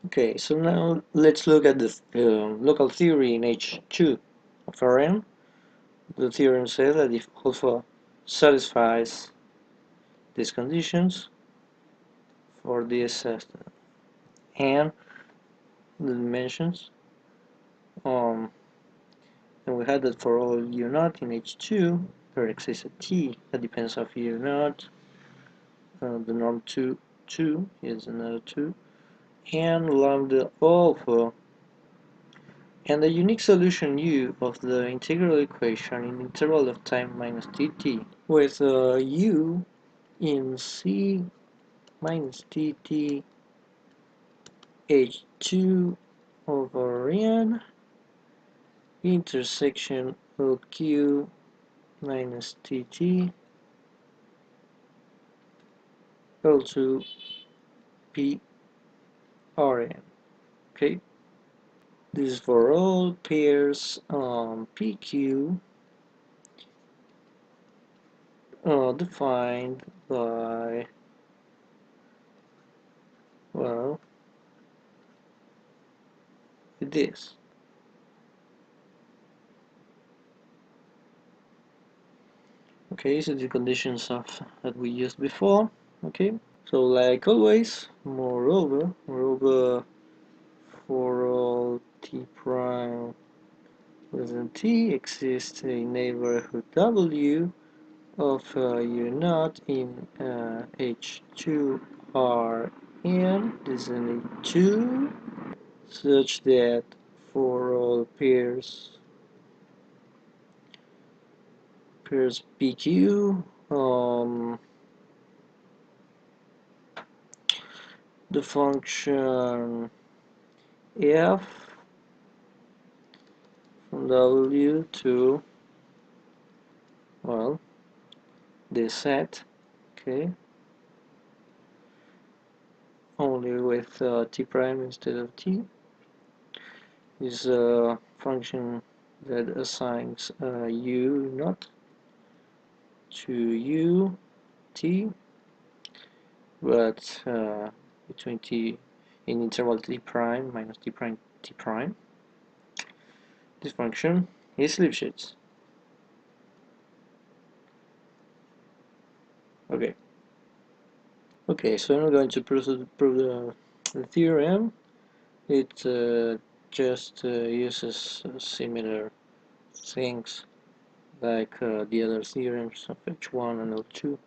Okay, so now let's look at the local theory in H2 of Rn. The theorem says that if alpha satisfies these conditions for this and the dimensions, then we had that for all u naught in H2 there exists a t that depends on u naught. The norm 2 is another 2, and lambda alpha, and the unique solution u of the integral equation in interval of time minus dt, with u in c minus dt h2 over n intersection of q minus dt equal to p rn. Okay, this is for all pairs PQ defined by, well, this. Okay, so the conditions of that we used before. Okay, so like always, moreover, for all t prime less than t exists a neighborhood W of u naught in H2 Rn, this is an H2, such that for all pairs PQ, the function f from W to, well, the set, okay, only with t prime instead of t, is a function that assigns u naught to u t, but between t in interval t prime minus t prime t prime. This function is Lipschitz. Okay. Okay, so I'm going to prove the theorem. It just uses similar things like the other theorems of H1 and L2.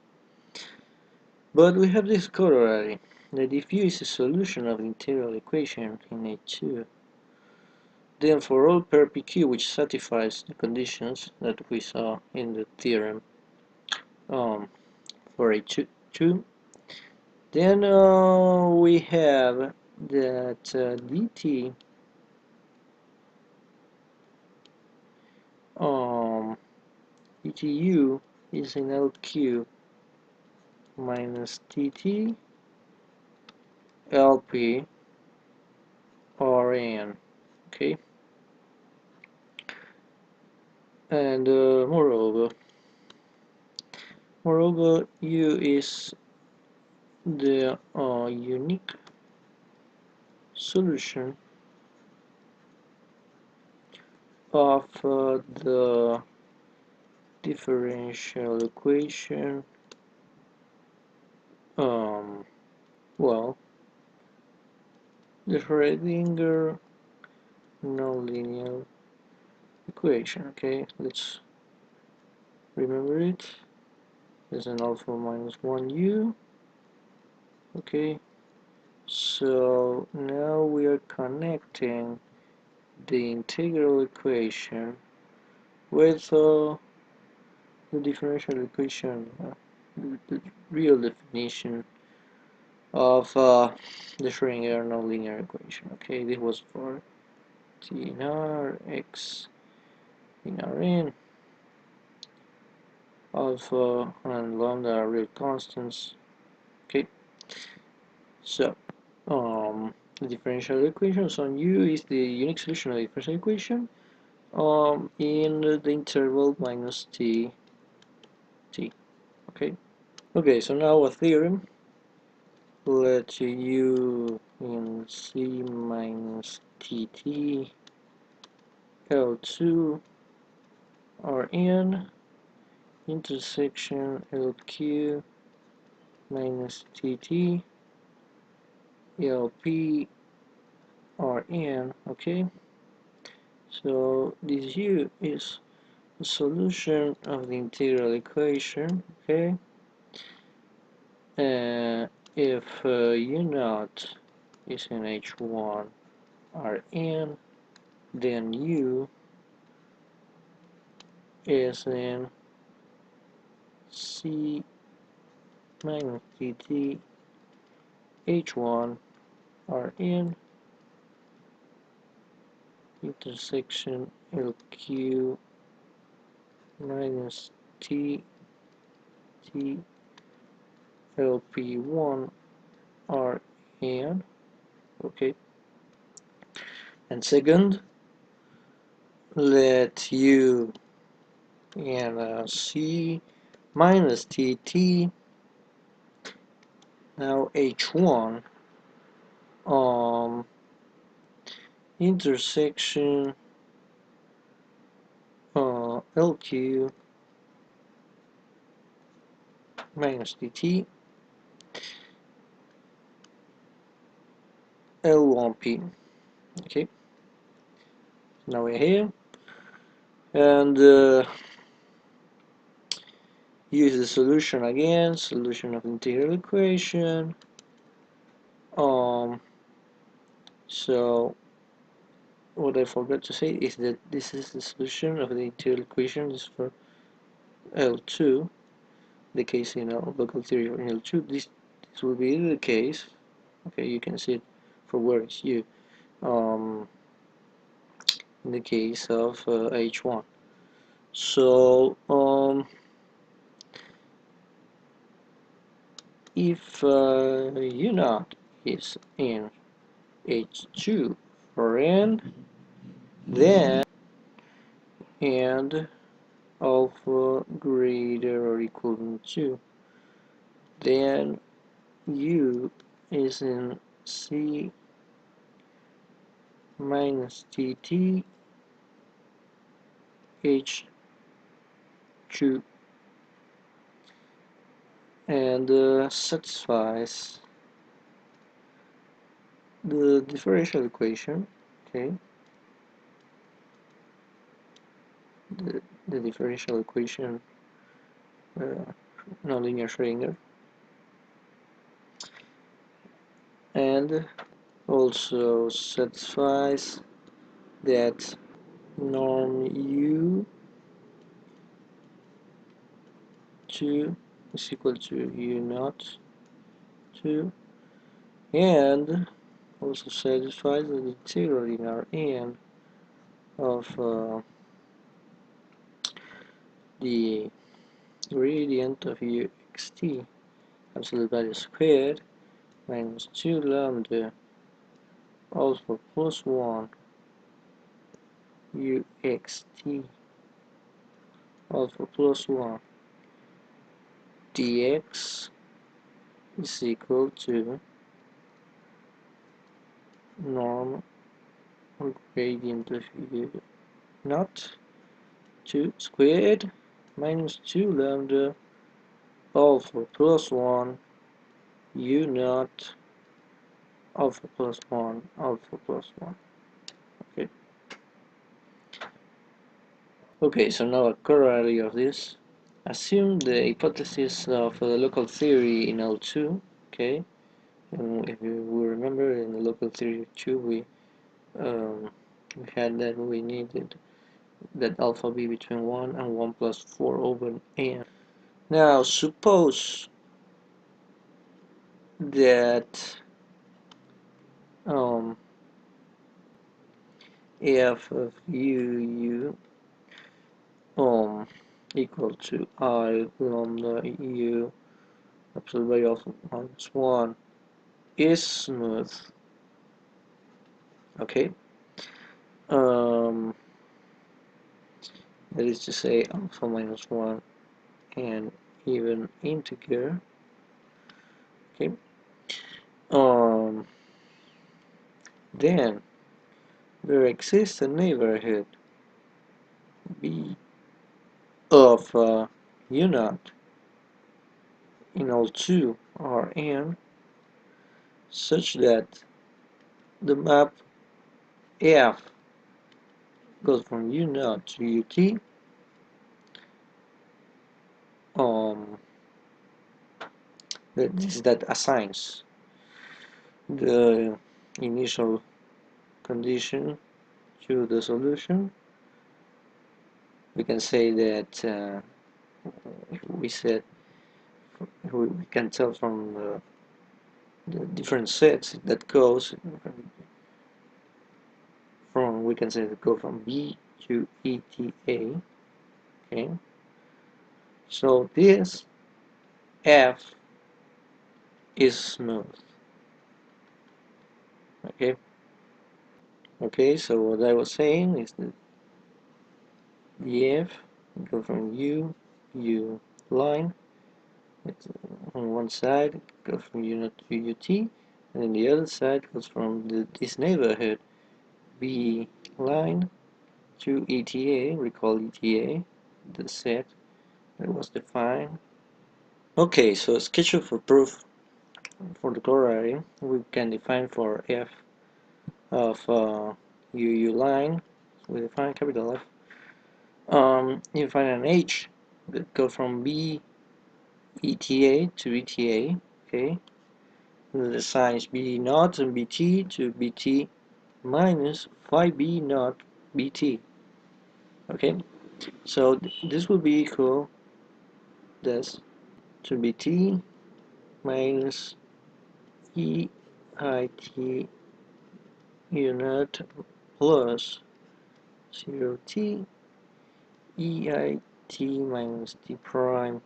But we have this corollary, that if U is a solution of the integral equation in H2, then for all pair PQ which satisfies the conditions that we saw in the theorem for H2, then we have that dt dtu is in LQ minus dt LP Rn. Okay, and moreover U is the unique solution of the differential equation, well, the Schroedinger nonlinear equation. Okay, let's remember it. There's an alpha minus 1u. Okay, so now we are connecting the integral equation with the differential equation, the real definition of the Schrödinger nonlinear equation. Okay, this was for t in R, x in Rn, alpha and lambda are real constants. Okay, so the differential equations on U is the unique solution of the differential equation in the interval minus t. Okay. Okay, so now a theorem. Let U in C minus TT L2 Rn intersection LQ minus TT LP Rn. Okay, so this U is the solution of the integral equation. Okay, if U naught is in H1 Rn, then U is in C minus dt H1 Rn intersection LQ minus T T LP1 Rn. Okay, and second, let U and C minus TT now H1 intersection LQ minus dt L1p. Okay, now we're here, and use the solution again, solution of the integral equation. So what I forgot to say is that this is the solution of the integral equation. This is for L2, the case in local theory for L2. This will be the case. Okay, you can see it for where it's U. In the case of H1. So if U naught is in H2 for N, then and alpha greater or equal than 2, then U is in C minus TT H2 and satisfies the differential equation. Okay, the differential equation nonlinear Schroedinger, and also satisfies that norm U2 is equal to U naught 2, and also satisfies the integral in Rn of the gradient of uxt absolute value squared minus 2 lambda alpha plus 1 uxt alpha plus 1 dx is equal to norm or gradient of u naught 2 squared minus 2 lambda alpha plus 1 u naught alpha plus 1 alpha plus 1. Okay. Okay, so now a corollary of this. Assume the hypothesis of the local theory in L2. Okay, and if you will remember, in the local theory 2 we had that we needed that alpha be between 1 and 1 plus 4 over n. Now suppose that f of u equal to I lambda u absolute value of minus 1 is smooth. Okay, that is to say alpha minus 1 and even integer. Okay, Then there exists a neighborhood B of U naught in all 2 Rn such that the map F goes from U naught to UT that assigns the initial condition to the solution. We can say that we can tell from the different sets that goes from, we can say that go from B to ETA. Okay, so this F is smooth. Okay, so what I was saying is that the F go from U line, it's on one side goes from U naught to UT, and then the other side goes from this neighborhood B line to ETA. Recall ETA, the set that was defined. Okay, so schedule for proof for the corollary we can define for F of UU line, so we define capital F. You find an H that go from B ETA to ETA, okay? And the signs B naught and BT to BT minus phi B naught BT, okay? So this will be equal this to BT minus EIT U naught plus 0T EIT minus T prime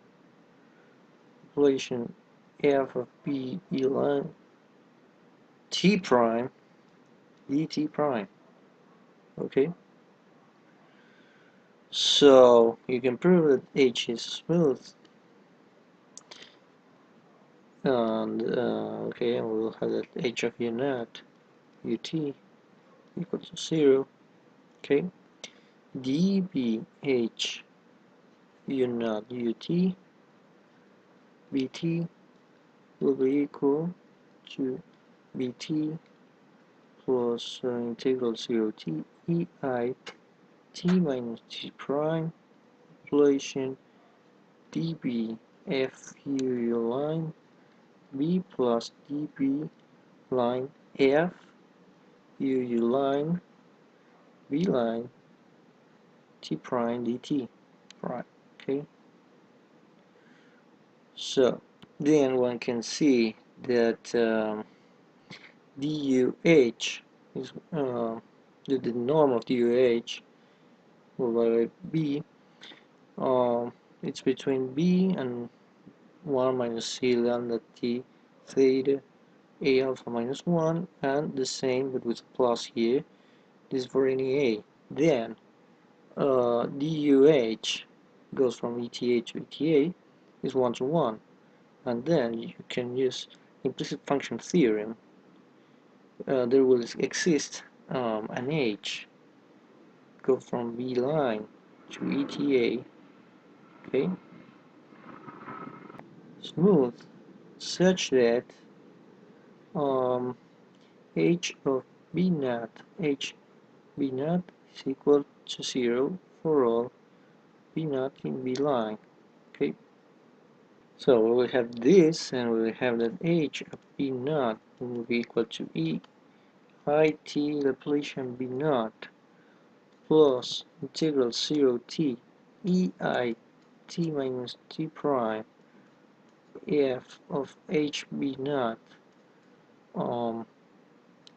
population F of B line T prime dt prime. Okay, so you can prove that H is smooth, and okay, and we'll have that H of U naught UT equal to 0. Okay, dBH U naught UT BT will be equal to BT plus integral 0 T EI T minus T prime population dB FU line B plus dB line F UU line B line T prime dt prime. Okay, so then one can see that DUH is the norm of DUH over B. It's between B and 1 minus C lambda T theta A alpha minus 1, and the same but with a plus here. This is for any A. Then DUH goes from ETA to ETA is 1 to 1, and then you can use implicit function theorem. There will exist an H go from B line to ETA, okay, smooth, such that H of B naught H B naught is equal to 0 for all B naught in B line. Okay, so we will have this, and we will have that H of B naught will be equal to E I T Laplacian B naught plus integral 0 T E I T minus T prime F of H B naught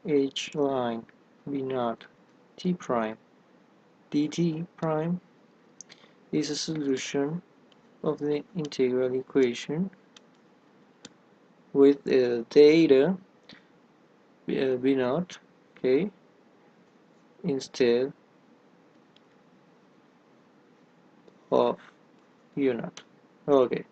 H line B naught T prime dt prime is a solution of the integral equation with theta B naught, okay, instead of U naught. Okay,